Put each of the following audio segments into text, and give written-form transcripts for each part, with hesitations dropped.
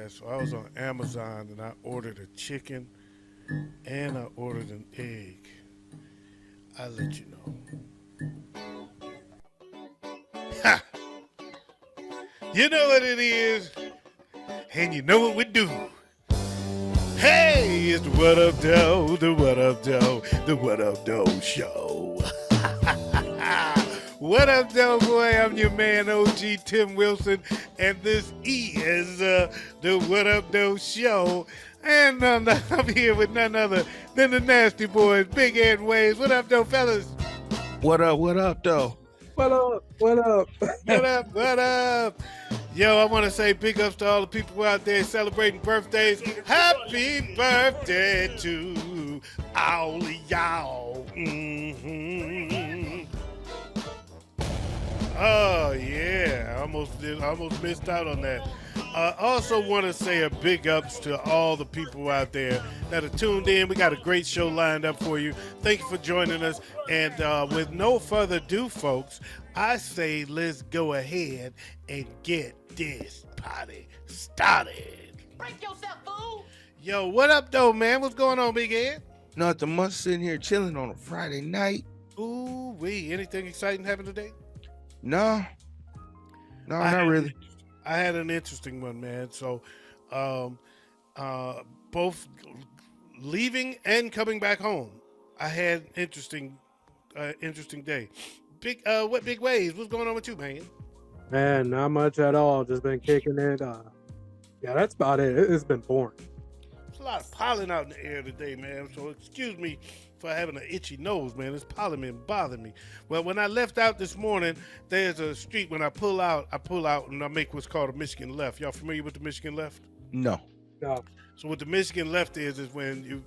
man. So I was on Amazon and I ordered a chicken and I ordered an egg. I'll let you know. Ha! You know what it is, and you know what we do. Hey, it's the What Up Doe, the What Up Doe, the What Up Doe Show. What up, Doe Boy? I'm your man, OG Tim Wilson, and this is the What Up Doe Show. And I'm here with none other than the Nasty Boys, Big Ed Waves. What up, Doe fellas? What up, though? What up? What up? What up? What up? Yo, I want to say big ups to all the people out there celebrating birthdays. Happy birthday to all of y'all. Oh yeah, I almost missed out on that. I also want to say a big ups to all the people out there that are tuned in. We got a great show lined up for you. Thank you for joining us. And with no further ado, folks, I say let's go ahead and get this party started. Break yourself, fool! Yo, what up, though, man? What's going on, Big Ed? Nothing much, sitting here chilling on a Friday night. Ooh, anything exciting happened today? No, not really. I had an interesting one, man. So, both leaving and coming back home, I had interesting day. What big waves? What's going on with you, man? Man, not much at all. Just been kicking it. Yeah, that's about it. It's been boring. There's a lot of pollen out in the air today, man. So excuse me for having an itchy nose, man. This pollen been bothering me. Well, when I left out this morning, there's a street. When I pull out and I make what's called a Michigan left. Y'all familiar with the Michigan left? No. No. So what the Michigan left is when you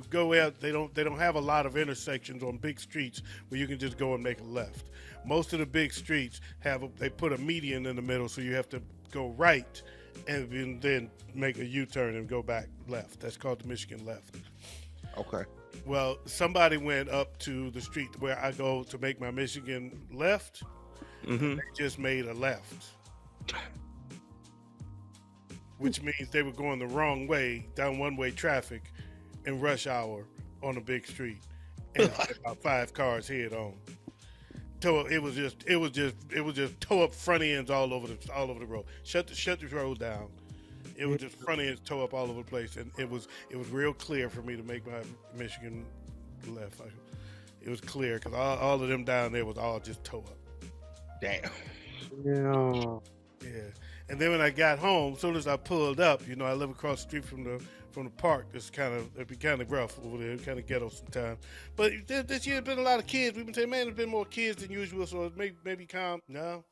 go out, they don't have a lot of intersections on big streets where you can just go and make a left. Most of the big streets they put a median in the middle, so you have to go right and then make a U-turn and go back left. That's called the Michigan left. Okay. Well, somebody went up to the street where I go to make my Michigan left. Mm-hmm. They just made a left, which means they were going the wrong way down one-way traffic in rush hour on a big street, and about 5 cars head on. So it was just toe up front ends all over the road. Shut the road down. It was just front ends toe up all over the place, and it was real clear for me to make my Michigan left. It was clear because all of them down there was all just toe up. Damn. Yeah. Yeah. And then when I got home, as soon as I pulled up, I live across the street from the park. It'd be kind of rough over there, kind of ghetto sometimes. But this year, there's been a lot of kids. We've been saying, man, there's been more kids than usual, so it's maybe calm. No.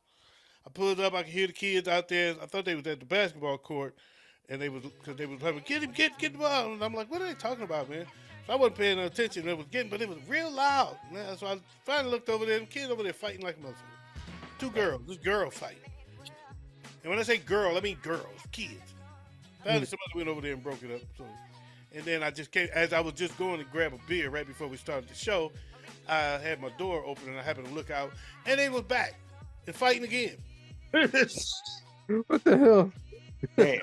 I pulled up, I could hear the kids out there. I thought they was at the basketball court, and they was having, get the ball. And I'm like, what are they talking about, man? So I wasn't paying no attention. But it was real loud, man. So I finally looked over there, and kids over there fighting like a motherfucker. 2 girls, this girl fight. And when I say girl, I mean girls, kids. Finally, somebody went over there and broke it up. So, and then I just came, as I was just going to grab a beer right before we started the show, I had my door open and I happened to look out, and they was back and fighting again. What the hell? Damn.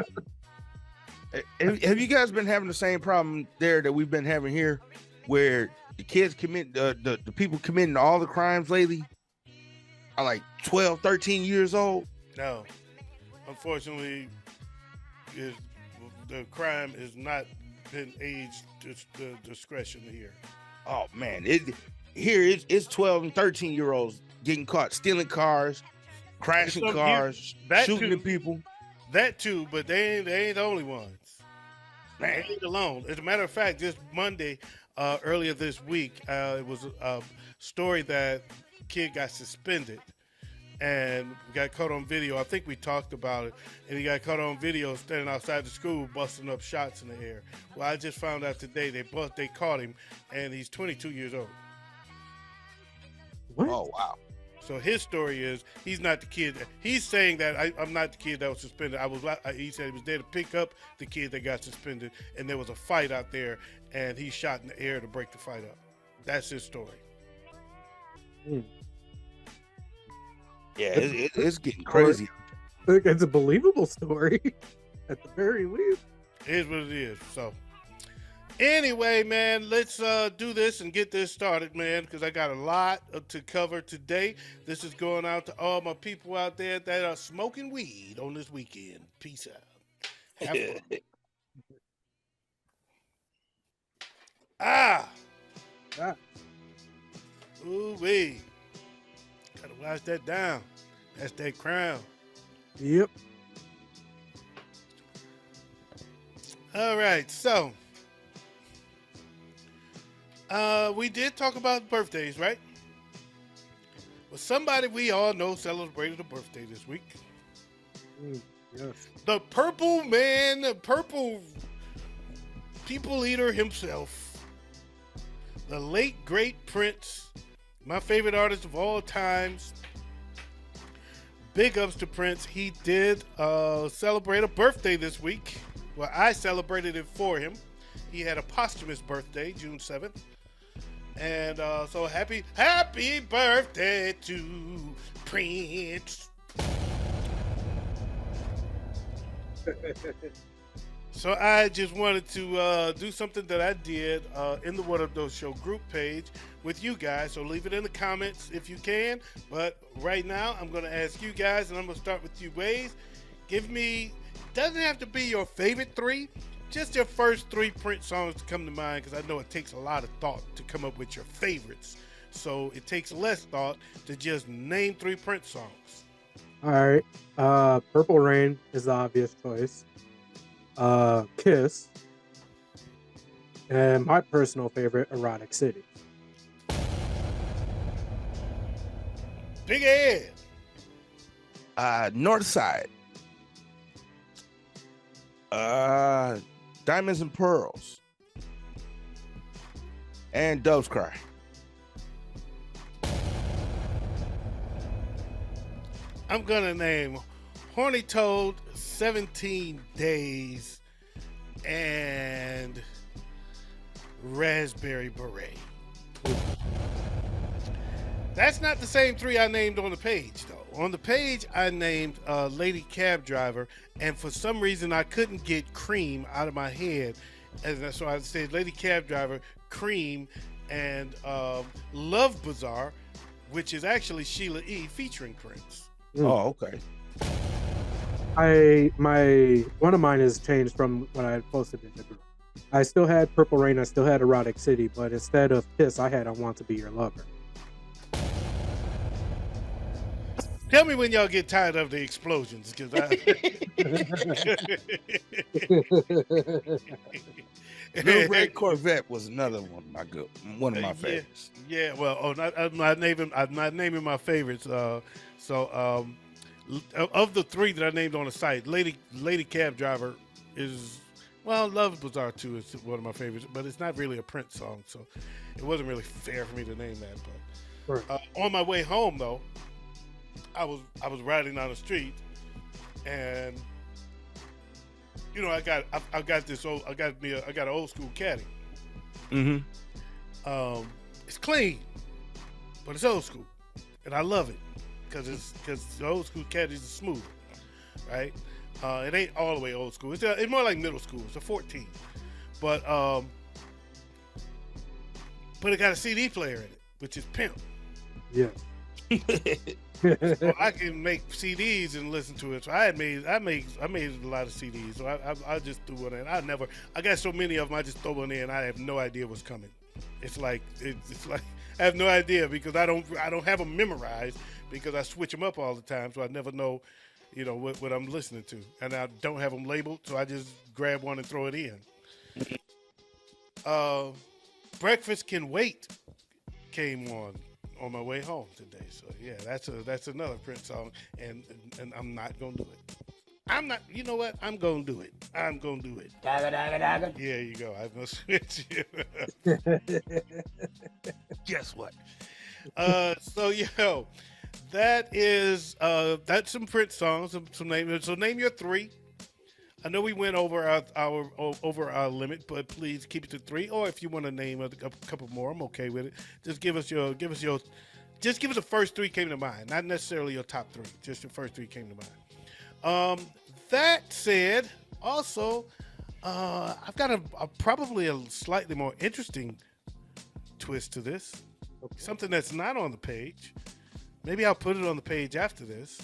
Have you guys been having the same problem there that we've been having here, where the kids commit the people committing all the crimes lately are like 12, 13 years old? No, unfortunately, the crime has not been age discretion here. Oh man, it's 12 and 13-year-olds getting caught stealing cars, crashing cars, shooting at people. That too, but they ain't the only ones. Man. They ain't alone. As a matter of fact, just Monday, earlier this week, it was a story that a kid got suspended and got caught on video. I think we talked about it, and he got caught on video standing outside the school busting up shots in the air. Well, I just found out today they caught him, and he's 22 years old. What? Oh wow. So his story is he's not the kid. He's saying that I'm not the kid that was suspended. He said he was there to pick up the kid that got suspended, and there was a fight out there, and he shot in the air to break the fight up. That's his story. Yeah, it's getting crazy. It's a believable story. at the very least. It is what it is. So, anyway, man, let's do this and get this started, man, because I got a lot to cover today. This is going out to all my people out there that are smoking weed on this weekend. Peace out. Have fun. Ah, Ah, ooh wee. Gotta wash that down. That's that crown. yep. All right, so we did talk about birthdays, right? Well, somebody we all know celebrated a birthday this week. Yes. The purple man, the purple people eater himself, the late great Prince, my favorite artist of all times. Big ups to Prince. He did celebrate a birthday this week. Well, I celebrated it for him. He had a posthumous birthday, June 7th. And so happy birthday to Prince. So I just wanted to do something that I did in the What Up Doe Show group page with you guys. So leave it in the comments if you can. But right now, I'm going to ask you guys, and I'm going to start with you, Waze. Give me, doesn't have to be your favorite three, just your first three Prince songs to come to mind, because I know it takes a lot of thought to come up with your favorites. So it takes less thought to just name three Prince songs. All right. Purple Rain is the obvious choice. Kiss. And my personal favorite, Erotic City. Big Ed. North Side. Diamonds and Pearls. And Dove's Cry. I'm going to name Horny Toad, 17 Days, and Raspberry Beret. That's not the same three I named on the page, though. On the page, I named Lady Cab Driver, and for some reason, I couldn't get Cream out of my head. And so I said Lady Cab Driver, Cream, and Love Bazaar, which is actually Sheila E. featuring Prince. Oh, okay. One of mine has changed from what I had posted in the group. I still had Purple Rain, I still had Erotic City, but instead of Kiss, I had I Want to Be Your Lover. Tell me when y'all get tired of the explosions, because Little Red Corvette was another one of my favorites. Yeah, well, I'm not naming my favorites. So of the three that I named on the site, Lady Cab Driver is, well, Love Bazaar 2 is one of my favorites, but it's not really a Prince song, so it wasn't really fair for me to name that. But on my way home, though, I was riding down the street, and you know I got an old school caddy. Mm-hmm. It's clean, but it's old school, and I love it because the old school caddies are smooth, right? It ain't all the way old school. It's more like middle school. It's a 14, but it got a CD player in it, which is pimp. Yeah. So I can make CDs and listen to it. So I made a lot of CDs. So I just threw one in. I got so many of them. I just throw one in. I have no idea what's coming. It's like I have no idea because I don't have them memorized because I switch them up all the time. So I never know, what I'm listening to, and I don't have them labeled. So I just grab one and throw it in. Breakfast Can Wait came on my way home today. So yeah, that's another Prince song, and I'm not gonna do it. I'm not. You know what? I'm gonna do it. I'm gonna do it. Yeah, you go. I'm gonna switch you. Guess what? So that's some Prince songs. Some names. So name your three. I know we went over our limit, but please keep it to three. Or if you want to name a couple more, I'm okay with it. Just give us the first three came to mind, not necessarily your top three. Just your first three came to mind. That said, Also, I've got probably a slightly more interesting twist to this. Okay. Something that's not on the page. Maybe I'll put it on the page after this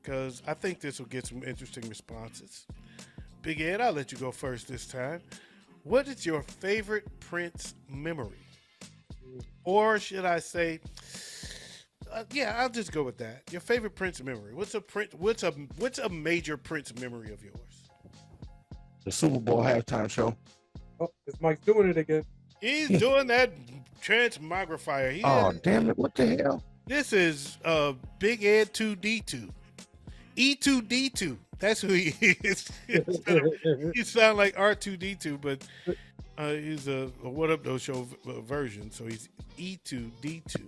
because I think this will get some interesting responses. Big Ed, I'll let you go first this time. What is your favorite Prince memory? Or should I say, yeah, I'll just go with that. Your favorite Prince memory. What's a major Prince memory of yours? The Super Bowl halftime show. Oh, this Mike's doing it again. He's doing that transmogrifier. Oh, damn it. What the hell? This is Big Ed 2D2. E2D2. That's who he is. He sound like R2D2, but he's a What Up Doe show version, so he's E2D2.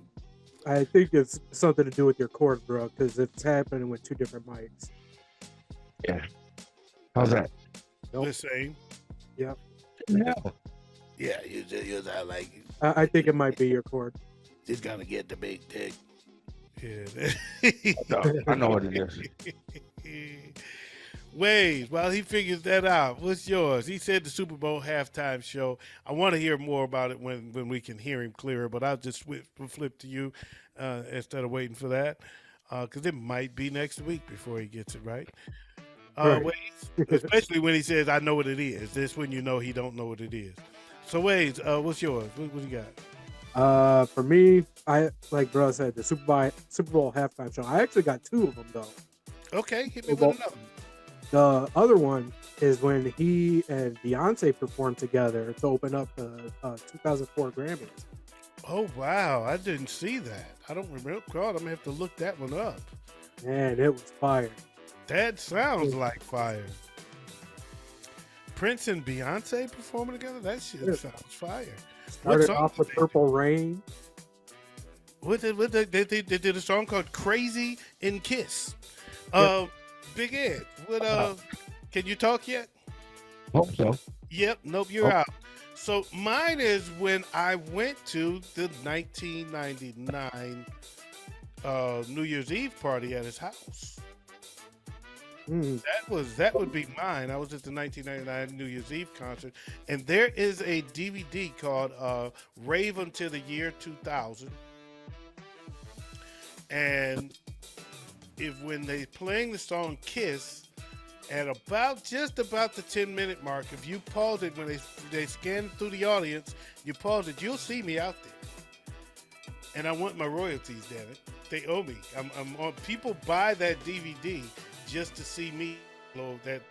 I think it's something to do with your cord, bro, because it's happening with two different mics. Yeah. How's that? Nope. The same. Yep. No. Yeah, you sound like I think it might be your cord. just gonna get the big dick. Yeah. I know what it is. Wade, while he figures that out, what's yours? He said the Super Bowl halftime show. I want to hear more about it when we can hear him clearer, but I'll just flip to you instead of waiting for that because it might be next week before he gets it right. Right. Wade, especially when he says, I know what it is. This when you know he don't know what it is. So, Wade, what's yours? What you got? For me, I like bro said the Super Bowl halftime show. I actually got two of them though. Okay, hit me with another one. The other one is when he and Beyonce performed together to open up the 2004 Grammys. Oh, wow. I didn't see that. I don't remember. God, I'm going to have to look that one up. Man, it was fire. That sounds like fire. Prince and Beyonce performing together? That shit sounds fire. Started off with Purple Rain. They did a song called Crazy in Kiss. Big Ed, can you talk yet? Hope so. Yep, nope, you're out. So mine is when I went to the 1999 New Year's Eve party at his house. That would be mine. I was at the 1999 New Year's Eve concert, and there is a DVD called Rave Until the Year 2000. And when they playing the song Kiss at just about the 10-minute mark, if you pause it when they scan through the audience, you pause it, you'll see me out there. And I want my royalties, damn it. They owe me. I'm on. People buy that DVD just to see me, that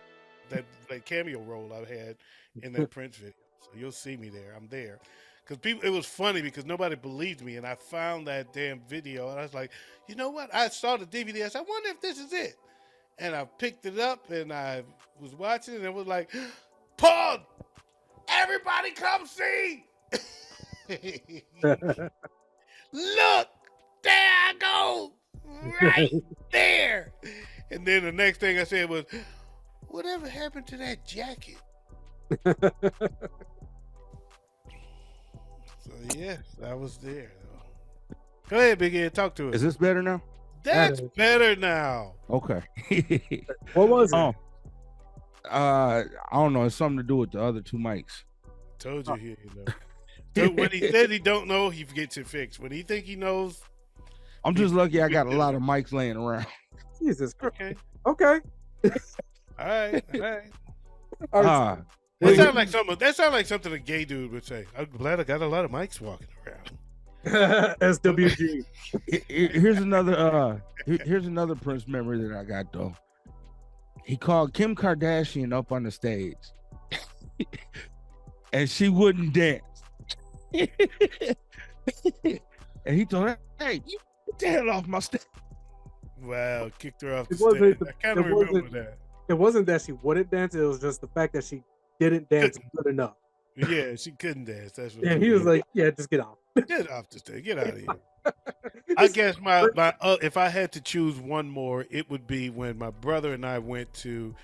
cameo role I had in that Prince video. So you'll see me there. I'm there. Because it was funny because nobody believed me, and I found that damn video, and I was like, you know what? I saw the DVD. I said, I wonder if this is it. And I picked it up, and I was watching it, and it was like, Paul, everybody come see. Look, there I go, right there. And then the next thing I said was, whatever happened to that jacket? So yes, I was there. Go ahead, Big Ed, talk to us. Is this better now? That's better now. Okay. What was it? I don't know. It's something to do with the other two mics. Told you here, you know. So when he said he don't know, he gets it fixed. When he think he knows, I'm just lucky I got a lot of mics laying around. Jesus. Okay. Okay. All right. That sounds like something a gay dude would say. I'm glad I got a lot of mics walking around. SWG. Here's another Prince memory that I got though. He called Kim Kardashian up on the stage, and she wouldn't dance. And he told her, "Hey, you get the hell off my stage." Wow, kicked her off the stage. I kind of remember that. It wasn't that she wouldn't dance; it was just the fact that she didn't dance good enough. Yeah, she couldn't dance. That's what. And he was like, "Yeah, just get off. Get off the stage. Get out of here." I guess my if I had to choose one more, it would be when my brother and I went to,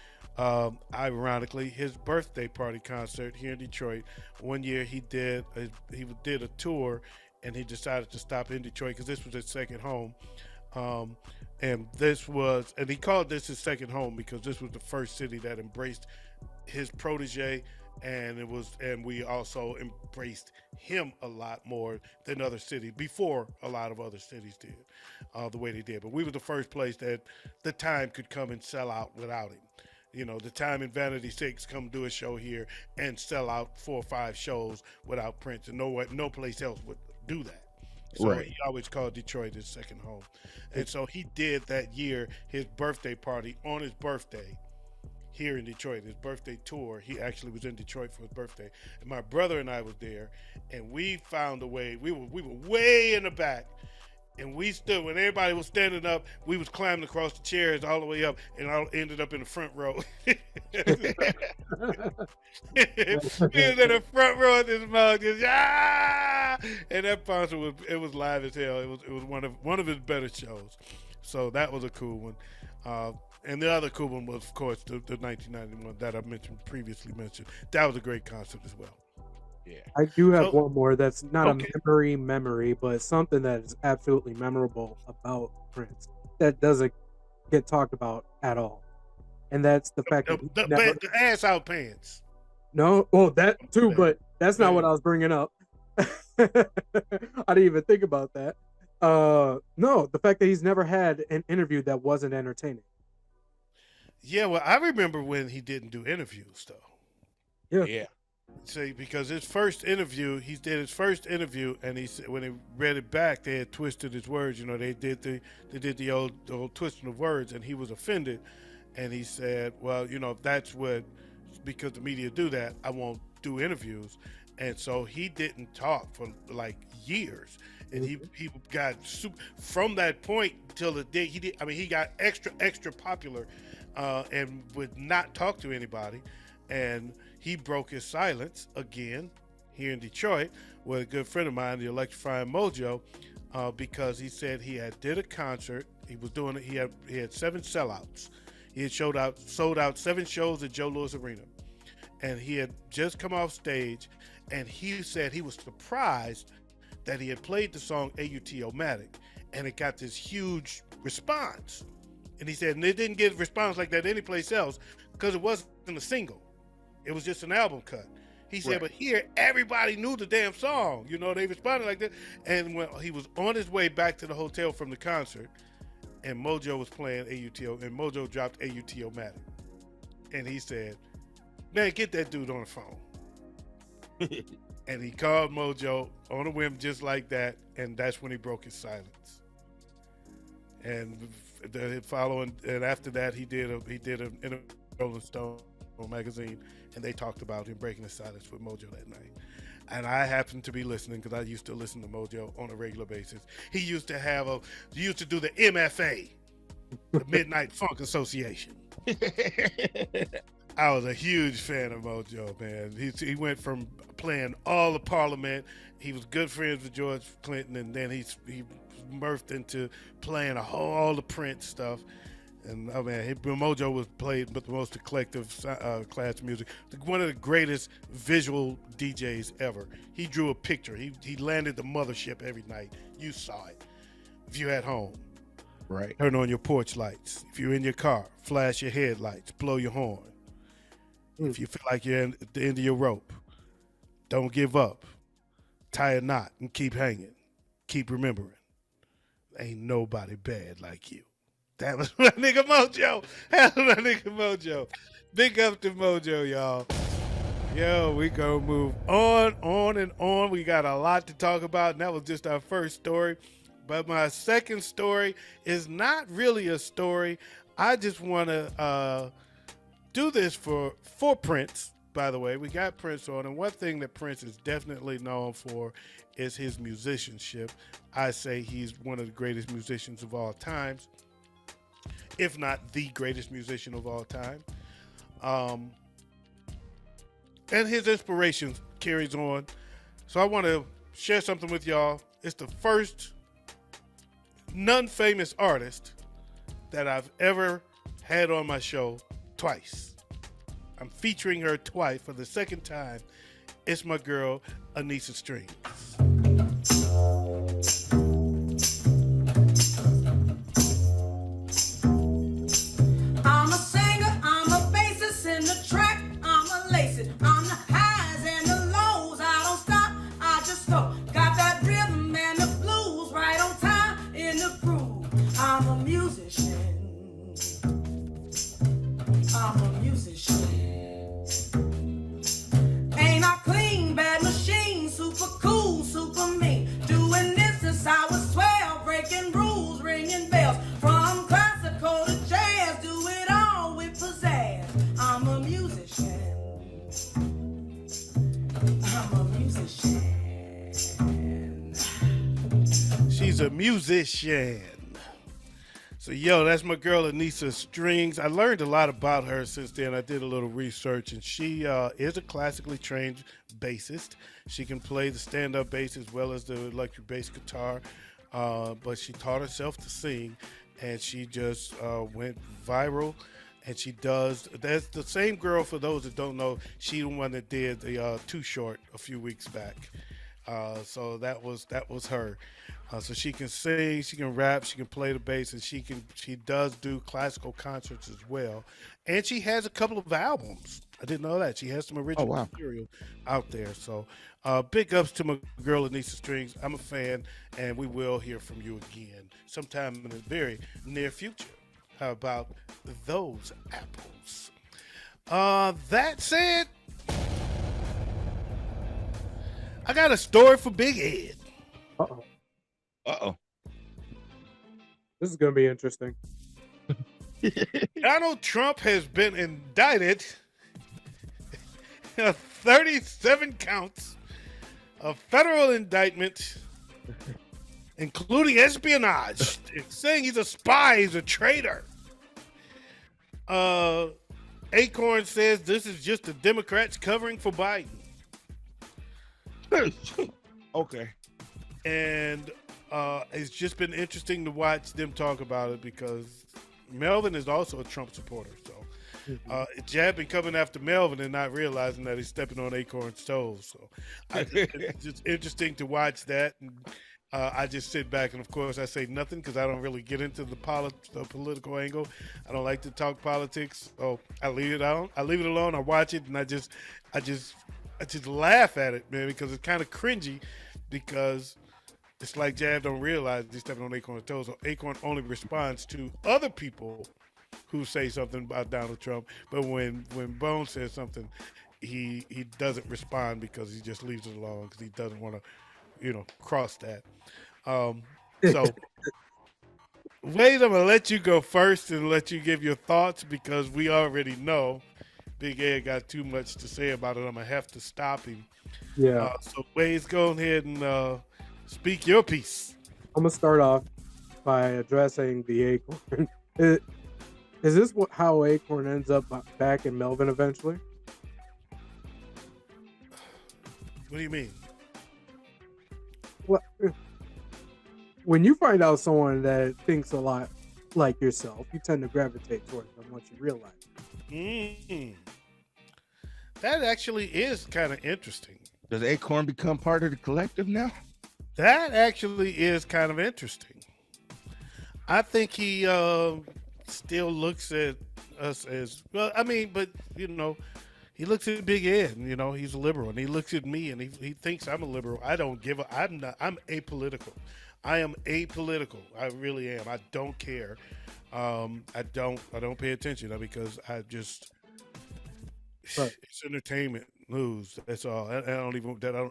ironically, his birthday party concert here in Detroit. One year he did a tour, and he decided to stop in Detroit because this was his second home. And he called this his second home because this was the first city that embraced his protege, and we also embraced him a lot more than other cities before a lot of other cities did, the way they did. But we were the first place that the Time could come and sell out without him. The Time and Vanity Six come do a show here and sell out 4 or 5 shows without Prince, and no place else would do that. So Right. he always called Detroit his second home. And so he did that year his birthday party on his birthday here in Detroit. His birthday tour, he actually was in Detroit for his birthday. And my brother and I was there, and we found a way. We were way in the back. And we stood, when everybody was standing up, we was climbing across the chairs all the way up, and I ended up in the front row. We was in the front row of this mug, just and that concert was live as hell. It was one of his better shows. So that was a cool one. And the other cool one was, of course, the 1991 that I previously mentioned. That was a great concert as well. Yeah. I do have one more that's not Okay. a memory, but something that is absolutely memorable about Prince that doesn't get talked about at all. And that's the fact that The ass out pants. No, well, that too, but that's not what I was bringing up. I didn't even think about that. No, the fact that he's never had an interview that wasn't entertaining. Yeah, well, I remember when he didn't do interviews, though. Yeah. See, because his first interview, he did his first interview, and he said when he read it back, they had twisted his words. They did the old twisting of words, and he was offended, and he said, "Well, if that's what, because the media do that, I won't do interviews," and so he didn't talk for like years, and he got from that point till the day he did. I mean, he got extra popular, and would not talk to anybody, and he broke his silence again here in Detroit with a good friend of mine, the Electrifying Mojo, because he said he had did a concert. He was doing it. He had 7 sellouts. He had sold out 7 shows at Joe Louis Arena, and he had just come off stage. And he said he was surprised that he had played the song AUTO-matic, and it got this huge response. And he said, and it didn't get a response like that anyplace else because it wasn't a single. It was just an album cut. He said, but here, everybody knew the damn song. They responded like that. And when he was on his way back to the hotel from the concert, and Mojo was playing AUTO, and Mojo dropped AUTO-matic. And he said, man, get that dude on the phone. And he called Mojo on a whim just like that, and that's when he broke his silence. And after that, he did an interview Rolling Stone magazine, and they talked about him breaking his silence with Mojo that night. And I happened to be listening because I used to listen to Mojo on a regular basis. He used to do the MFA, the Midnight Funk Association. I was a huge fan of Mojo, man. He went from playing all the Parliament. He was good friends with George Clinton, and then he morphed into playing all the Prince stuff. And Mojo was played with the most eclectic class music. One of the greatest visual DJs ever. He drew a picture. He landed the mothership every night. You saw it. If you're at home, Right. turn on your porch lights. If you're in your car, flash your headlights, blow your horn. If you feel like you're at the end of your rope, don't give up. Tie a knot and keep hanging. Keep remembering. Ain't nobody bad like you. That was my nigga Mojo. That was my nigga Mojo. Big up to Mojo, y'all. Yo, we gonna move on and on. We got a lot to talk about, and that was just our first story. But my second story is not really a story. I just want to do this for Prince, by the way. We got Prince on, and one thing that Prince is definitely known for is his musicianship. I say he's one of the greatest musicians of all times, if not the greatest musician of all time. And his inspiration carries on. So I want to share something with y'all. It's the first non-famous artist that I've ever had on my show twice. I'm featuring her twice for the second time. It's my girl, Anissa Strings. I'm a singer, I'm a bassist in the track, I'm She's a musician. So, yo, that's my girl, Anissa Strings. I learned a lot about her since then. I did a little research, and she is a classically trained bassist. She can play the stand-up bass as well as the electric bass guitar, but she taught herself to sing, and she just went viral. And she does. That's the same girl. For those that don't know, she the one that did the Too Short a few weeks back. So that was her. So she can sing, she can rap, she can play the bass, and she does do classical concerts as well. And she has a couple of albums. I didn't know that. She has some original material out there. So big ups to my girl Anissa Strings. I'm a fan, and we will hear from you again sometime in the very near future. How about those apples? That said, I got a story for Big Ed. Uh-oh. This is going to be interesting. Donald Trump has been indicted in 37 counts of federal indictment, including espionage, saying he's a spy, he's a traitor. Acorn says this is just the Democrats covering for Biden. Okay. And it's just been interesting to watch them talk about it because Melvin is also a Trump supporter. So Jab been coming after Melvin and not realizing that he's stepping on Acorn's toes. So it's just interesting to watch that. And I just sit back and, of course, I say nothing because I don't really get into the political angle. I don't like to talk politics. So I leave it on. I leave it alone. I watch it and I just laugh at it, man, because it's kind of cringy because it's like Jab don't realize he's stepping on Acorn's toes. So Acorn only responds to other people who say something about Donald Trump. But when Bone says something, he doesn't respond because he just leaves it alone because he doesn't want to, cross that. So, Wade, I'm going to let you go first and let you give your thoughts because we already know Big Ed got too much to say about it. I'm going to have to stop him. Yeah. So, Wade, go ahead and speak your piece. I'm going to start off by addressing the Acorn. Is this how Acorn ends up back in Melvin eventually? What do you mean? What? When you find out someone that thinks a lot like yourself, you tend to gravitate towards them once you realize it. That actually is kind of interesting. Does Acorn become part of the collective now? That actually is kind of interesting. I think he still looks at us as well. I mean, but he looks at Big Ed, and he's a liberal, and he looks at me, and he thinks I'm a liberal. I'm apolitical. I am apolitical. I really am. I don't care. I don't pay attention because I just it's entertainment news. That's all.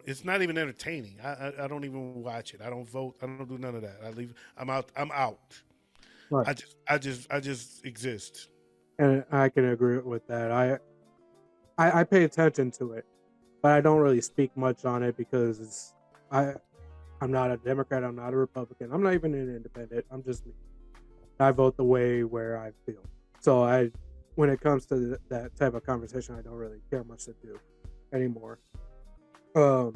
It's not even entertaining. I don't even watch it. I don't vote. I don't do none of that. I'm out. Right. I just exist. And I can agree with that. I pay attention to it, but I don't really speak much on it because I'm not a Democrat. I'm not a Republican. I'm not even an independent. I'm just me. I vote the way where I feel. So when it comes to that type of conversation, I don't really care much to do anymore. But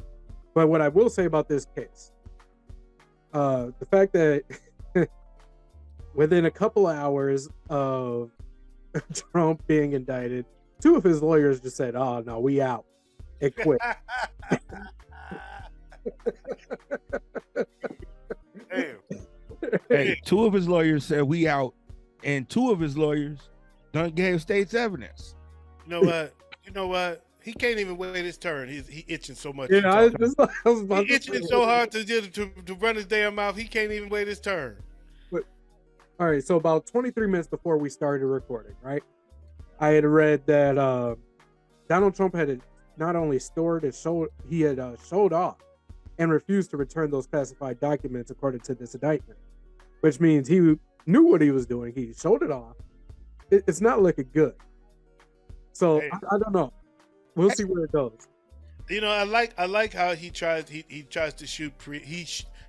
what I will say about this case, the fact that within a couple of hours of Trump being indicted, 2 of his lawyers just said, "Oh no, we out," and quit. Hey, 2 of his lawyers said we out, and 2 of his lawyers done gave state's evidence. You know what? He can't even wait his turn. He itching so much. Yeah, I was about he itching so hard to run his damn mouth. He can't even wait his turn. All right, so about 23 minutes before we started recording, right? I had read that Donald Trump had not only stored and showed off and refused to return those classified documents according to this indictment, which means he knew what he was doing. He showed it off. It's not looking good. So I don't know. We'll see where it goes. I like how he tries to shoot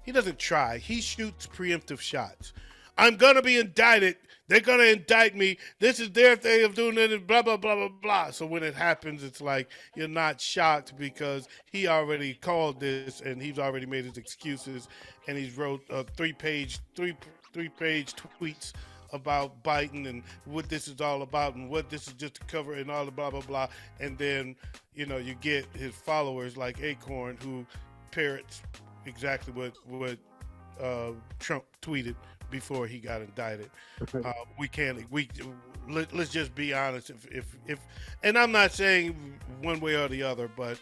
He doesn't try. He shoots preemptive shots. I'm gonna be indicted. They're gonna indict me. This is their thing of doing it. Blah blah blah blah blah. So when it happens, it's like you're not shocked because he already called this and he's already made his excuses and he's wrote three-page tweets about Biden and what this is all about and what this is just to cover and all the blah blah blah. And then you get his followers like Acorn who parrots exactly what Trump tweeted before he got indicted. Let's just be honest. If and I'm not saying one way or the other, but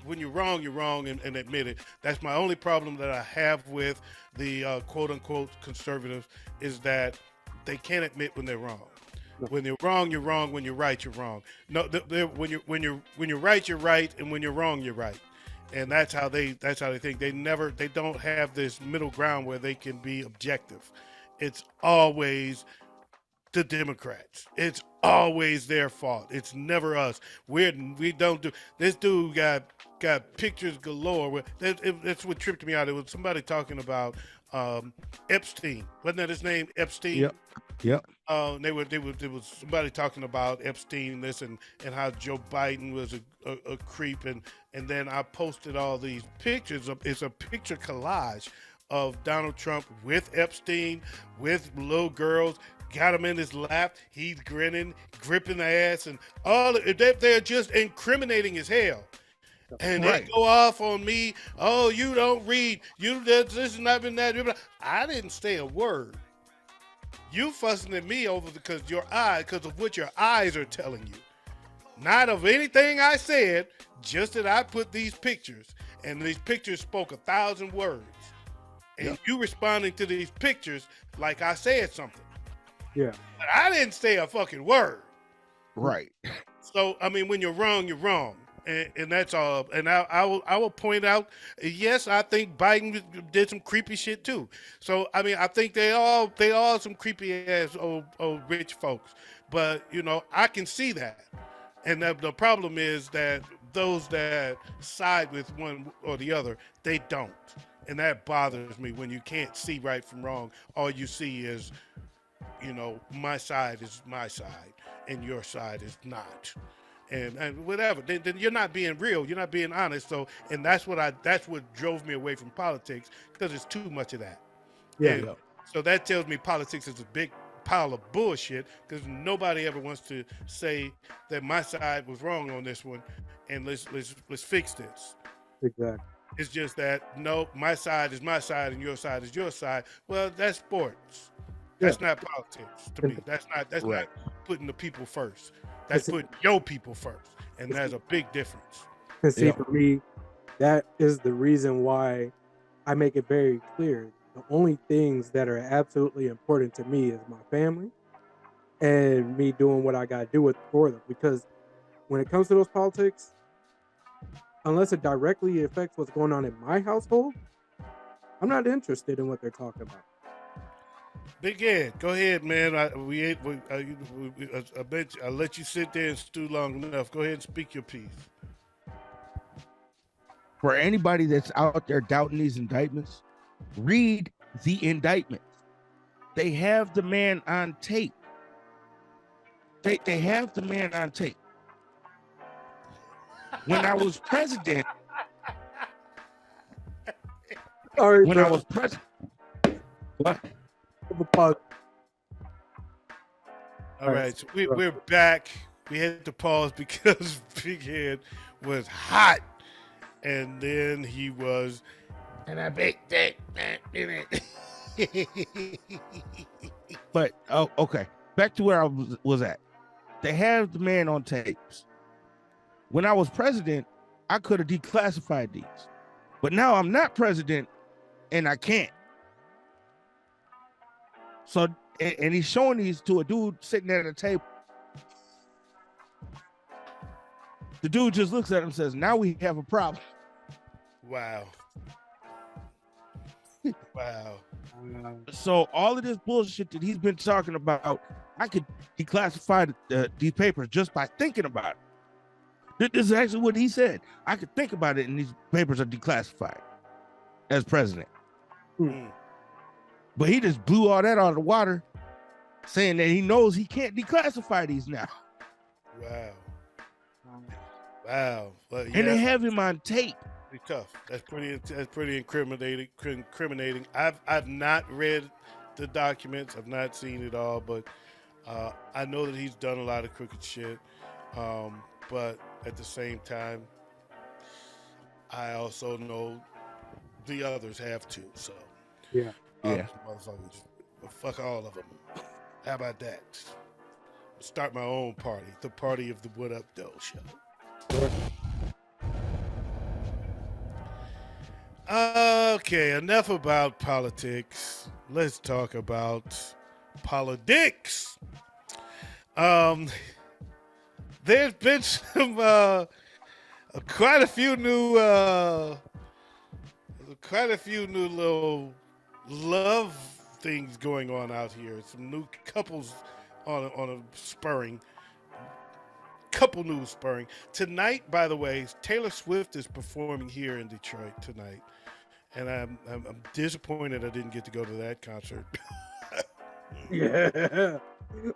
when you're wrong and admit it. That's my only problem that I have with the quote unquote conservatives is that they can't admit when they're wrong. When you're wrong, you're wrong. When you're right, you're wrong. No, when you're right, you're right, and when you're wrong, you're right. And that's how they think. They don't have this middle ground where they can be objective. It's always the Democrats. It's always their fault. It's never us. We don't do. This dude got pictures galore. That's what tripped me out. It was somebody talking about Epstein. Wasn't that his name? Epstein. Yep. There was somebody talking about Epstein, this and how Joe Biden was a creep, and then I posted all these pictures. It's a picture collage of Donald Trump with Epstein, with little girls, got him in his lap, he's grinning, gripping the ass, and all. They're just incriminating as hell. And they go off on me. Oh, you don't read. This has not been that. I didn't say a word. You fussing at me over because of what your eyes are telling you. Not of anything I said, just that I put these pictures, and these pictures spoke 1,000 words. And you responding to these pictures like I said something. Yeah. But I didn't say a fucking word. Right. So, I mean, when you're wrong, you're wrong. And that's all. And I will point out, yes, I think Biden did some creepy shit too. So I mean, I think they all some creepy ass old rich folks. But I can see that. And the problem is that those that side with one or the other, they don't. And that bothers me when you can't see right from wrong. All you see is, my side is my side and your side is not. And whatever, then you're not being real. You're not being honest. So, and that's what drove me away from politics because it's too much of that. Yeah. So that tells me politics is a big pile of bullshit because nobody ever wants to say that my side was wrong on this one, and let's fix this. Exactly. It's just that no, my side is my side and your side is your side. Well, that's sports. That's not politics to me. That's not putting the people first. That's putting your people first, and there's a big difference. And see, for me, that is the reason why I make it very clear. The only things that are absolutely important to me is my family and me doing what I got to do for them. Because when it comes to those politics, unless it directly affects what's going on in my household, I'm not interested in what they're talking about. Big Ed, go ahead, man. I bet I'll let you sit there and stew long enough. Go ahead and speak your piece. For anybody that's out there doubting these indictments, read the indictments. They have the man on tape. They have the man on tape. When I was president, Sorry, I was president, what? All right, so we're back. We had to pause because Big Head was hot, and then he was, and I baked that in it. But okay, back to where I was at. They have the man on tapes. When I was president, I could have declassified these, but now I'm not president, and I can't. So, and he's showing these to a dude sitting at a table. The dude just looks at him and says, now we have a problem. Wow. Wow. So all of this bullshit that he's been talking about, I could declassify these papers just by thinking about it. This is actually what he said. I could think about it and these papers are declassified as president. Mm. But he just blew all that out of the water, saying that he knows he can't declassify these now. Wow. Wow. But And they yeah, have him on tape. pretty tough. That's pretty incriminating. I've not read the documents. I've not seen it all, but I know that he's done a lot of crooked shit. But at the same time, I also know the others have too. So Yeah. Yeah. motherfuckers, fuck all of them. How about that? Start my own party, the party of the What Up Doe show. Okay, enough about politics. Let's talk about politics. There's been some quite a few new little love things going on out here. Some new couples on a spurring. Couple news spurring. Tonight, by the way, Taylor Swift is performing here in Detroit tonight. And I'm disappointed I didn't get to go to that concert. Yeah.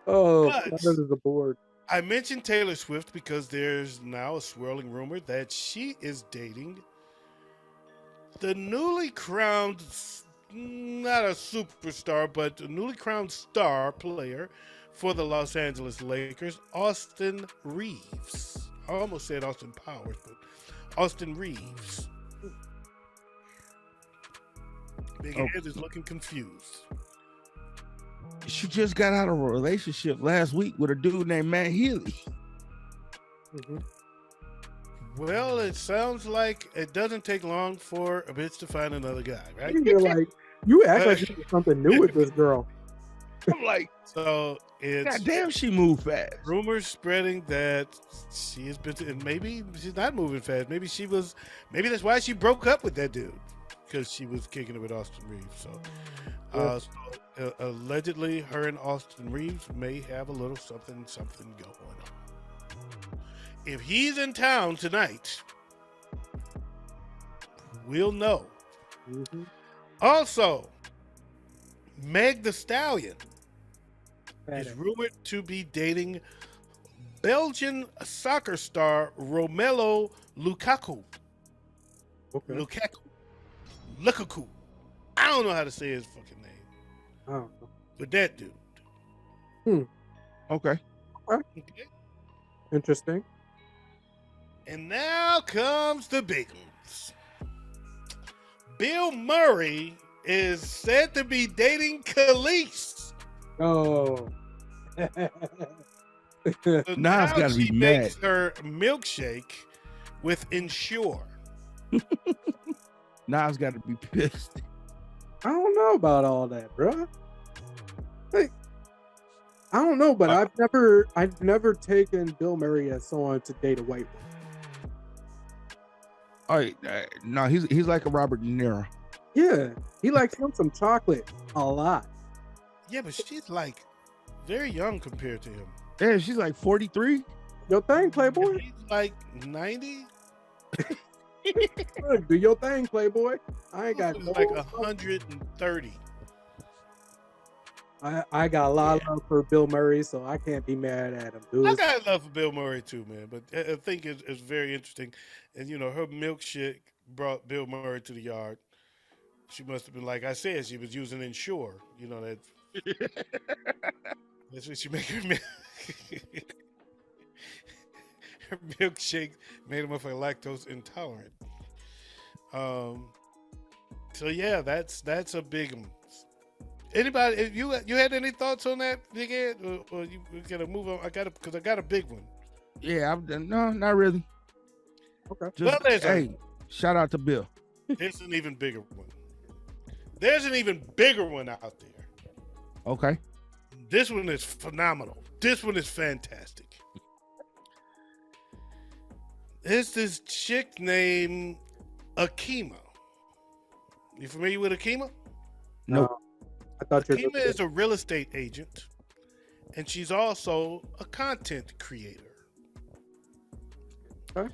Oh, But that is the board. I mentioned Taylor Swift because there's now a swirling rumor that she is dating the newly crowned, not a superstar, but a newly crowned star player for the Los Angeles Lakers, Austin Reeves. I almost said Austin Powers, but Austin Reeves. Big Ed is looking confused. She just got out of a relationship last week with a dude named Matt Healy. Mm-hmm. Well, it sounds like it doesn't take long for a bitch to find another guy, right? You're like, you act like you did something new with this girl. I'm like, So it's God damn, she moved fast. rumors spreading that she has been, and maybe she's not moving fast. Maybe that's why she broke up with that dude, because she was kicking it with Austin Reeves. So, allegedly, her and Austin Reeves may have a little something going on. If he's in town tonight, we'll know. Mm-hmm. Also, Meg the Stallion is Badass. rumored to be dating Belgian soccer star Romelu Lukaku. Okay. Lukaku. I don't know how to say his fucking name. I don't know. But that dude. Okay. Okay. Interesting. And now comes the big ones. Bill Murray is said to be dating Khalees. Oh. So Nas now gotta be she mad. makes her milkshake with Ensure. Nas got to be pissed. I don't know about all that, bro. Like, I don't know, but I've never taken Bill Murray as someone to date a white woman. All right, no, he's like a Robert De Niro. Yeah, he likes him some chocolate a lot. Yeah, but she's like very young compared to him. Yeah, she's like 43. Your thing, Playboy. He's like 90. Do your thing, Playboy. I ain't got He's no. like 130. I got a lot of love for Bill Murray, so I can't be mad at him, dude. I got love for Bill Murray too, man. But I think it's very interesting. And you know, her milkshake brought Bill Murray to the yard. She must have been, like I said, she was using Ensure. You know that. That's what she made her her milkshake made him motherfucker lactose intolerant. So yeah, that's a big one. Anybody, if you had any thoughts on that, Big Ed, or you gotta move on? I got a big one. Yeah, no, not really. Okay. Just, Well, hey, shout out to Bill. There's an even bigger one. There's an even bigger one out there. Okay. This one is phenomenal. This one is fantastic. There's this chick named Akima. You familiar with Akima? Nope. I thought you Akima is a real estate agent, and she's also a content creator. Okay.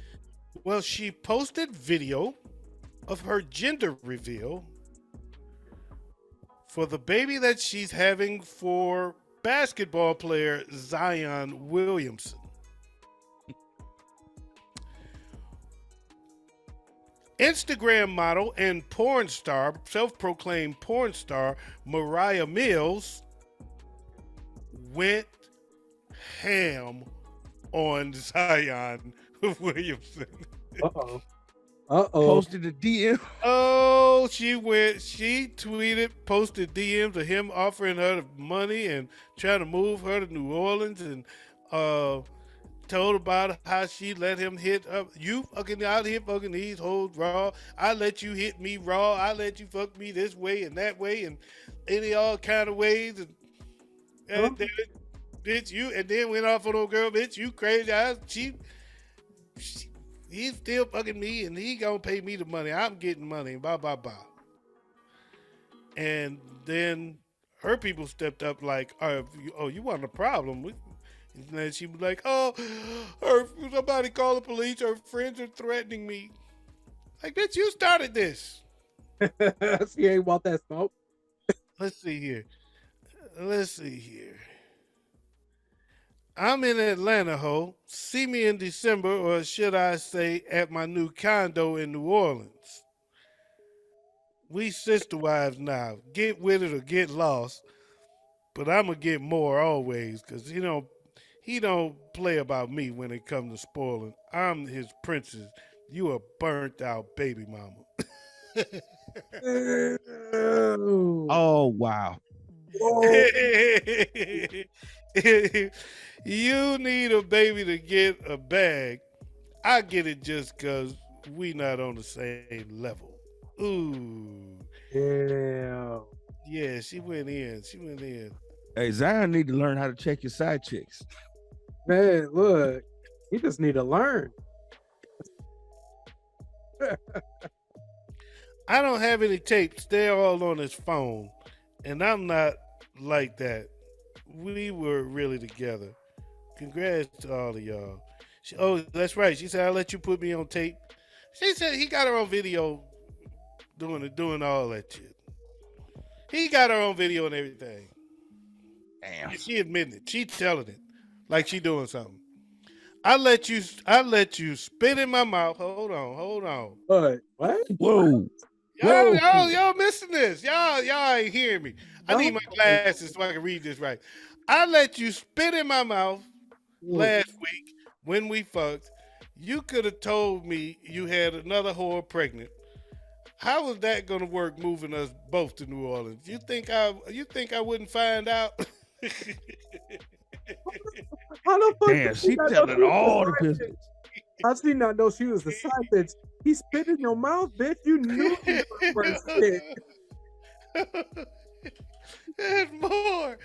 Well, she posted video of her gender reveal for the baby that she's having for basketball player Zion Williamson. Instagram model and porn star, self-proclaimed porn star Mariah Mills went ham on Zion Williamson. Uh-oh. Posted a DM. Oh, she tweeted, posted DMs of him offering her money and trying to move her to New Orleans, and told about how she let him hit up. You fucking out here fucking these hoes raw. I let you hit me raw. I let you fuck me this way and that way and any all kind of ways. And then, bitch, you, and then went off on old girl, bitch, you crazy. He's still fucking me and he gonna pay me the money. I'm getting money. Blah, blah, blah. And then her people stepped up like, you want a problem? And then she was like, somebody call the police. Her friends are threatening me. Like, bitch, you started this. She ain't want that smoke. Let's see here. I'm in Atlanta, ho. See me in December, or should I say at my new condo in New Orleans. We sister wives now. Get with it or get lost. But I'm going to get more always, because, he don't play about me when it comes to spoiling. I'm his princess. You a burnt out baby mama. Oh, wow. You need a baby to get a bag. I get it just because we not on the same level. Ooh. Yeah. Yeah, she went in. Hey, Zion need to learn how to check your side chicks. Man, look, you just need to learn. I don't have any tapes. They're all on his phone. And I'm not like that. We were really together. Congrats to all of y'all. That's right. She said, I'll let you put me on tape. She said he got her on video doing all that shit. He got her on video and everything. Damn. And she admitted it. She telling it like she doing something. I let you spit in my mouth. Hold on. What? Whoa. Y'all missing this. Y'all ain't hearing me. I need my glasses so I can read this right. I let you spit in my mouth last week when we fucked. You could have told me you had another whore pregnant. How was that gonna work moving us both to New Orleans? You think I wouldn't find out? Damn, she telling all the business. How she not know she was the side bitch? He spit in your mouth, bitch. You knew you were first spit. There's more.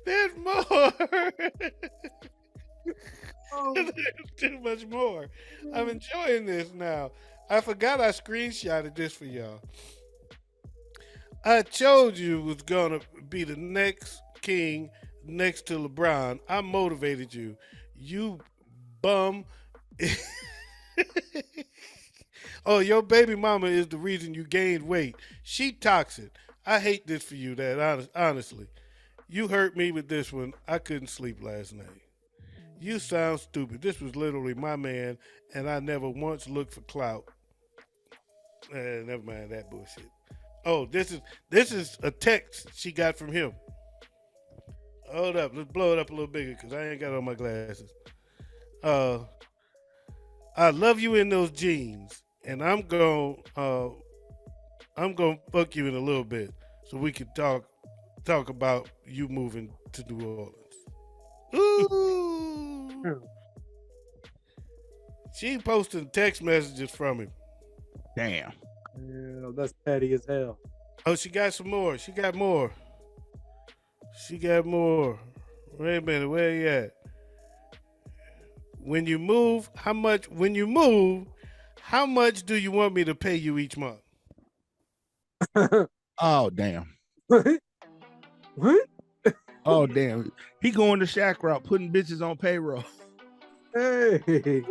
There's too much more. I'm enjoying this now. I forgot I screenshotted this for y'all. I told you was gonna be the next king next to LeBron. I motivated you. You bum. Oh, your baby mama is the reason you gained weight. She toxic. I hate this for you, Dad, honestly. You hurt me with this one. I couldn't sleep last night. You sound stupid. This was literally my man, and I never once looked for clout. Never mind that bullshit. Oh, this is a text she got from him. Hold up. Let's blow it up a little bigger because I ain't got on my glasses. I love you in those jeans, and I'm gonna fuck you in a little bit so we can talk about you moving to New Orleans. Ooh. She posting text messages from him. Damn. Yeah, that's petty as hell. Oh, she got some more. She got more. Wait a minute, where you at? When you move, how much do you want me to pay you each month? Oh, damn. What? Oh, damn. He going the Shaq route, putting bitches on payroll. Hey.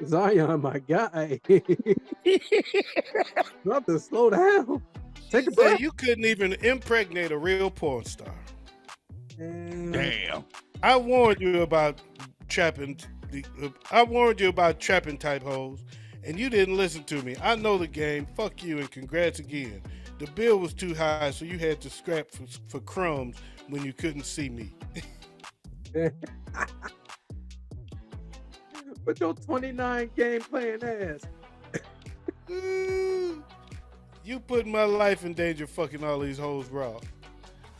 Zion, my guy. You have to slow down. Take a Say breath. you couldn't even impregnate a real porn star. Damn. I warned you about trapping. I warned you about trapping type hoes, and you didn't listen to me. I know the game. Fuck you, and congrats again. The bill was too high, so you had to scrap for crumbs when you couldn't see me. With your 29 game playing ass. You put my life in danger fucking all these hoes raw.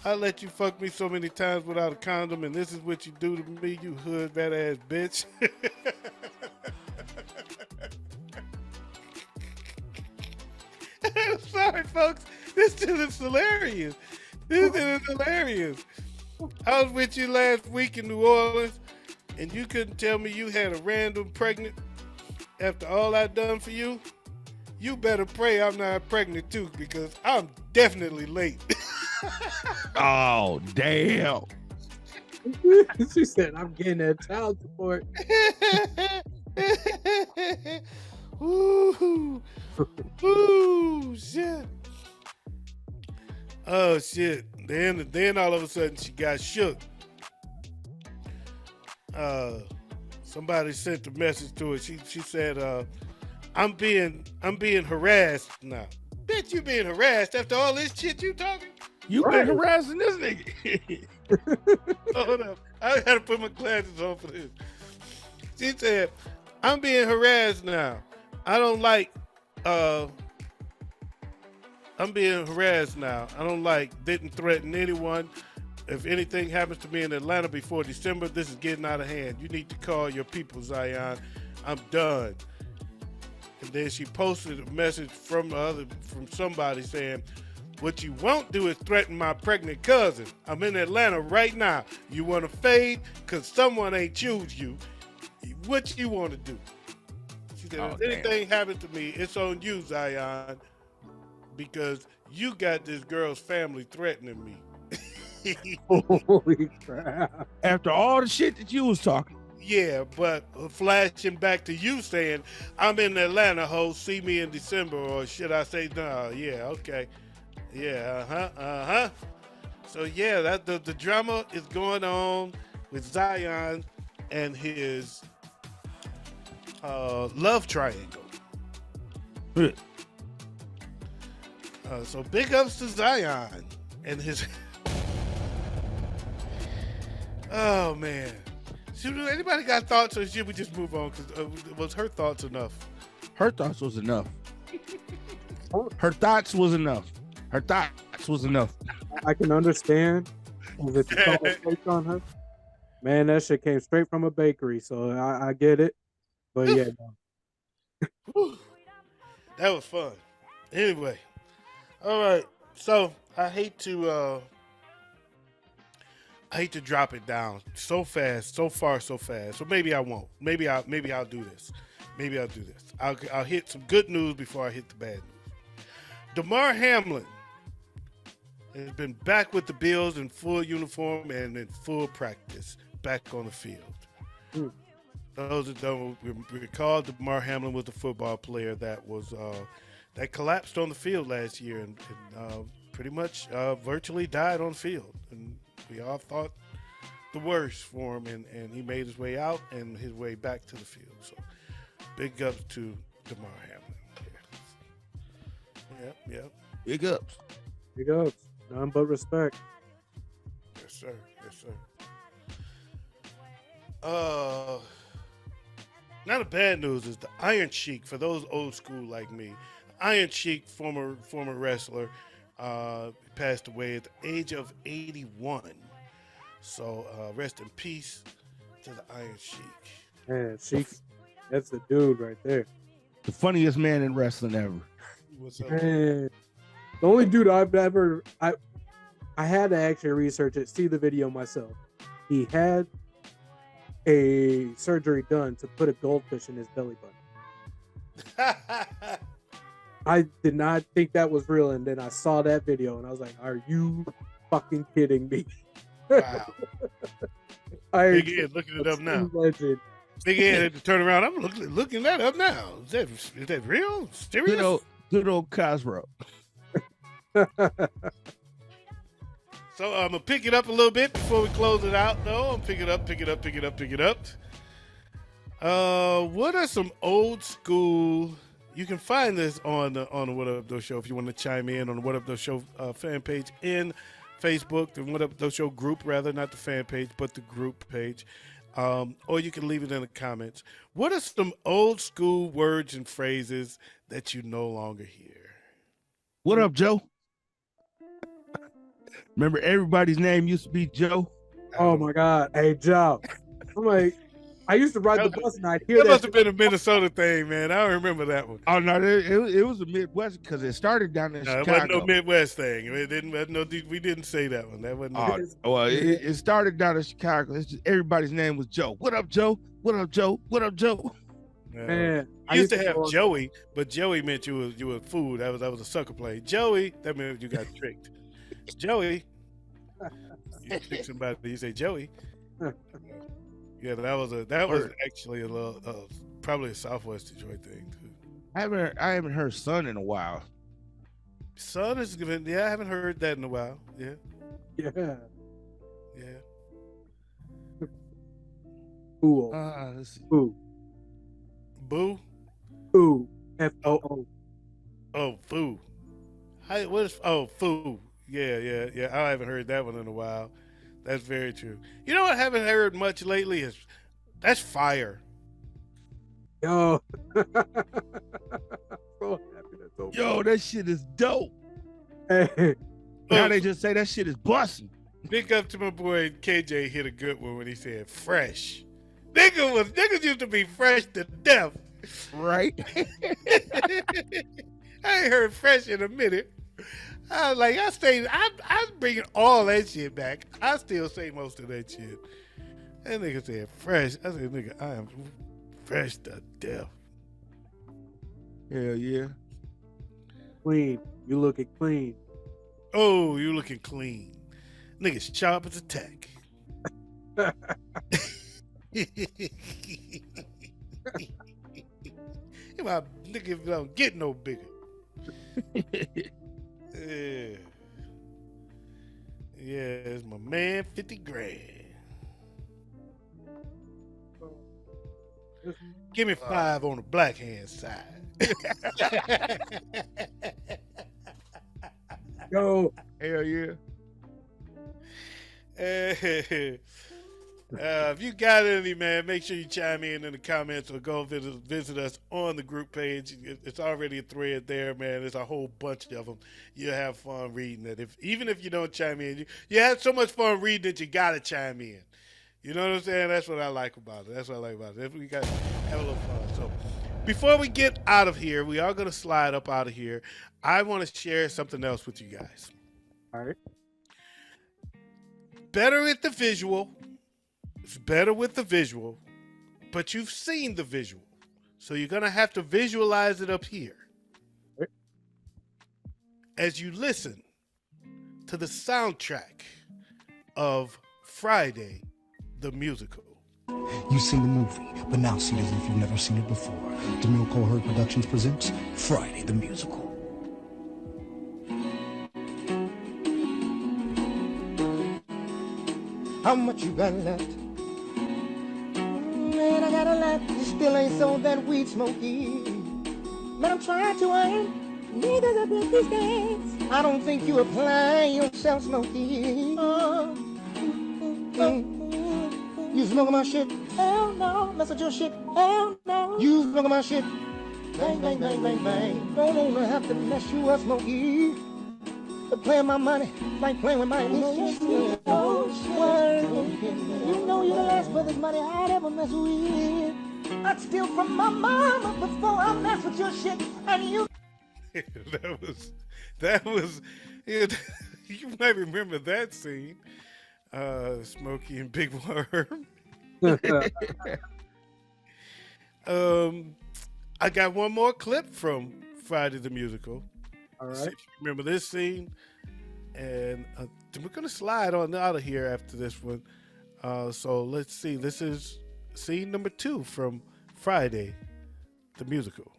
I let you fuck me so many times without a condom, and this is what you do to me, you hood rat ass bitch. Sorry, folks. This shit is hilarious. This shit is hilarious. I was with you last week in New Orleans, and you couldn't tell me you had a random pregnant after all I done for you? You better pray I'm not pregnant too, because I'm definitely late. Oh, damn. She said, I'm getting that child support. Ooh, ooh, shit. Oh shit. Then all of a sudden she got shook. Somebody sent a message to her. She said, I'm being harassed now. Bitch, you being harassed after all this shit you talking? You Right. been harassing this nigga. Hold up. I gotta put my glasses on for this. She said, I'm being harassed now. I don't like I'm being harassed now. I don't like, didn't threaten anyone. If anything happens to me in Atlanta before December, this is getting out of hand. You need to call your people, Zion. I'm done. And then she posted a message from somebody saying, what you won't do is threaten my pregnant cousin. I'm in Atlanta right now. You want to fade? Because someone ain't choose you. What you want to do? She said, if anything happens to me, it's on you, Zion. Because you got this girl's family threatening me. Holy crap. After all the shit that you was talking. Yeah, but flashing back to you saying, I'm in Atlanta, ho, see me in December, or should I say, no, yeah, okay. Yeah, So yeah, that the drama is going on with Zion and his love triangle. So big ups to Zion and his. Oh man, anybody got thoughts, or should we just move on? Because was her thoughts enough? Her thoughts was enough. Her thoughts was enough. Her thoughts was enough. I can understand if you call a fake on her. Man, that shit came straight from a bakery, so I get it. But yeah, no. That was fun. Anyway, all right. So I hate to drop it down so fast, so far, so fast. So maybe I won't. Maybe I'll do this. Maybe I'll do this. I'll hit some good news before I hit the bad news. Damar Hamlin has been back with the Bills in full uniform and in full practice, back on the field. Those that don't recall, Damar Hamlin was the football player that was that collapsed on the field last year and pretty much virtually died on the field. And we all thought the worst for him, and he made his way out and his way back to the field. So big ups to Damar Hamlin. Yep. Big ups. Big ups. None but respect. Yes, sir. Now the bad news is the Iron Sheik, for those old school like me. Iron Sheik, former wrestler, passed away at the age of 81. So rest in peace to the Iron Sheik. Man, that's the dude right there. The funniest man in wrestling ever. What's up? Man, the only dude I've ever I had to actually research it, see the video myself. He had a surgery done to put a goldfish in his belly button. I did not think that was real, and then I saw that video and I was like, "Are you fucking kidding me?" Wow. Big Ed looking it up now. Legend. Big Ed had to turn around. I'm looking that up now. Is that real? Serious? Good old Cosbro. So I'm gonna pick it up a little bit before we close it out, though. I'm pick it up. What are some old school? You can find this on the What Up Doe Show if you want to chime in on the What Up Doe Show fan page in Facebook, the What Up Doe Show group, rather, not the fan page, but the group page. Or you can leave it in the comments. What are some old school words and phrases that you no longer hear? What up, Joe? Remember everybody's name used to be Joe? Oh my God. Hey, Joe. I'm like, I used to ride the bus and I'd hear That that. must have been a Minnesota thing, man. I don't remember that one. Oh no, it was a Midwest because it started down in No, it Chicago. wasn't no Midwest thing. It didn't. No, we didn't say that one. That wasn't. Well, it started down in Chicago. It's just, everybody's name was Joe. What up, Joe? What up, Joe? What up, Joe? Man, I used to have Joey, but Joey meant you were food. That was a sucker play. Joey, that meant you got tricked. Joey, you trick somebody. You say Joey. Yeah, that was actually a little probably a Southwest Detroit thing too. I haven't heard "son" in a while. Son is good. Yeah, I haven't heard that in a while. Yeah. Yeah. Fool. Let's see. Foo. Boo. Foo. F-O-O. Oh, foo. Foo. Yeah. I haven't heard that one in a while. That's very true. You know what I haven't heard much lately is that's fire. Yo. Yo, that shit is dope. Hey. Now they just say that shit is busting. Big up to my boy KJ hit a good one when he said fresh. Niggas used to be fresh to death. Right? I ain't heard fresh in a minute. I was like, I'm bringing all that shit back. I still say most of that shit. That nigga said fresh. I said, nigga, I am fresh to death. Hell yeah. Clean. You looking clean. Oh, you looking clean. Niggas sharp as a tack. My nigga don't get no bigger. Yeah, it's my man, 50 grand. Give me 5 on the black hand side. Yo. Hell yeah. If you got any, man, make sure you chime in the comments or go visit us on the group page. It's already a thread there, man. There's a whole bunch of them. You'll have fun reading it. Even if you don't chime in, you have so much fun reading it, you got to chime in. You know what I'm saying? That's what I like about it. We got have a little fun. So before we get out of here, we are going to slide up out of here. I want to share something else with you guys. All right. Better at the visual. It's better with the visual, but you've seen the visual. So you're going to have to visualize it up here. As you listen to the soundtrack of Friday, the musical. You've seen the movie, but now see it as if you've never seen it before. DeMille Coherd Productions presents Friday, the musical. How much you got left? Man, I got a lot. You still ain't sold that weed smoky. But I'm trying to earn neither of these days. I don't think you apply yourself, Smokey. You smoking my shit? Hell no. Mess with your shit? Hell no. You smoking my shit? Bang, bang, bang, bang, bang. Don't wanna have to mess you up, Smokey. But playing my money like playing with my emotions. You know you're the last brother's money I'd ever mess with. I'd steal from my mama before I mess with your shit. And you. that was. You might remember that scene. Smokey and Big Worm. I got one more clip from Friday the Musical. All right. See if you remember this scene, and we're gonna slide on out of here after this one. So let's see. This is scene number 2 from Friday, the Musical.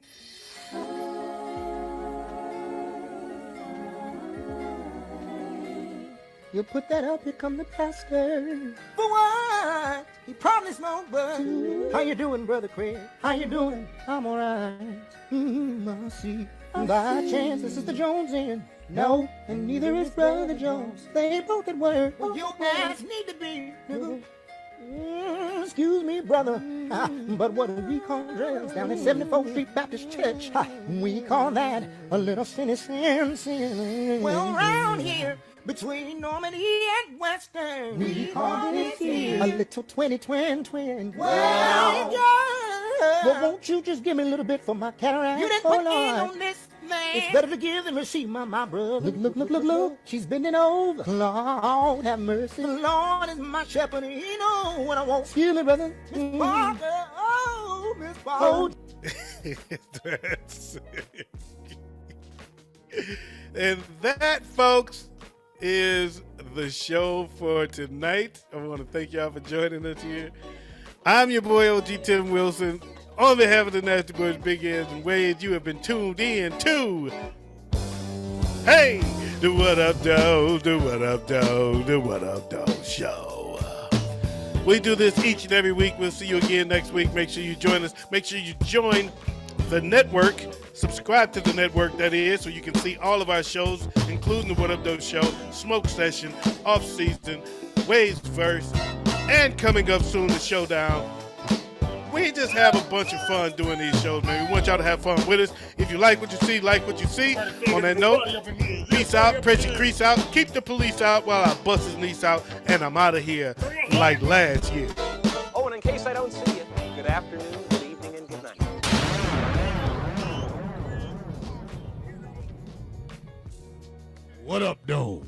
You put that up, here come the pastor. For what? He probably smoked, but how you doing, Brother Craig? How you doing? I'm alright. I see. By chance, this is the Jones in. No, and neither is Brother Jones. They ain't both at work. Your ass need to be, nigga. Excuse me, brother, but what do we call dress down at 74th Street Baptist Church? We call that a little sin. Well, around here, between Normandy and Western, we call this here a little 20-twin. Well, well, won't you just give me a little bit for my cataract? You didn't put in on this thing. It's better to give than receive, my brother. Look. She's bending over. Lord, have mercy. The Lord is my shepherd, and he knows what I want. Excuse me, brother. Miss Parker. Oh, Miss Parker. That's it. And that, folks, is the show for tonight. I want to thank y'all for joining us here. I'm your boy OG Tim Wilson. On behalf of the Nasty Boys, Big Eds and Wade, you have been tuned in to Hey, the What Up Doe, the What Up Doe, the What Up Doe show. We do this each and every week. We'll see you again next week. Make sure you join us. Make sure you join the network. Subscribe to the network, that is, so you can see all of our shows, including the What Up Doe show, Smoke Session, Off Season, Wade's Verse, and coming up soon, the Showdown. We just have a bunch of fun doing these shows, man. We want y'all to have fun with us. If you like what you see, like what you see. On that note, peace out, press your crease out, keep the police out while I bust his niece out, and I'm out of here like last year. Oh, and in case I don't see you, good afternoon, good evening, and good night. What up, though?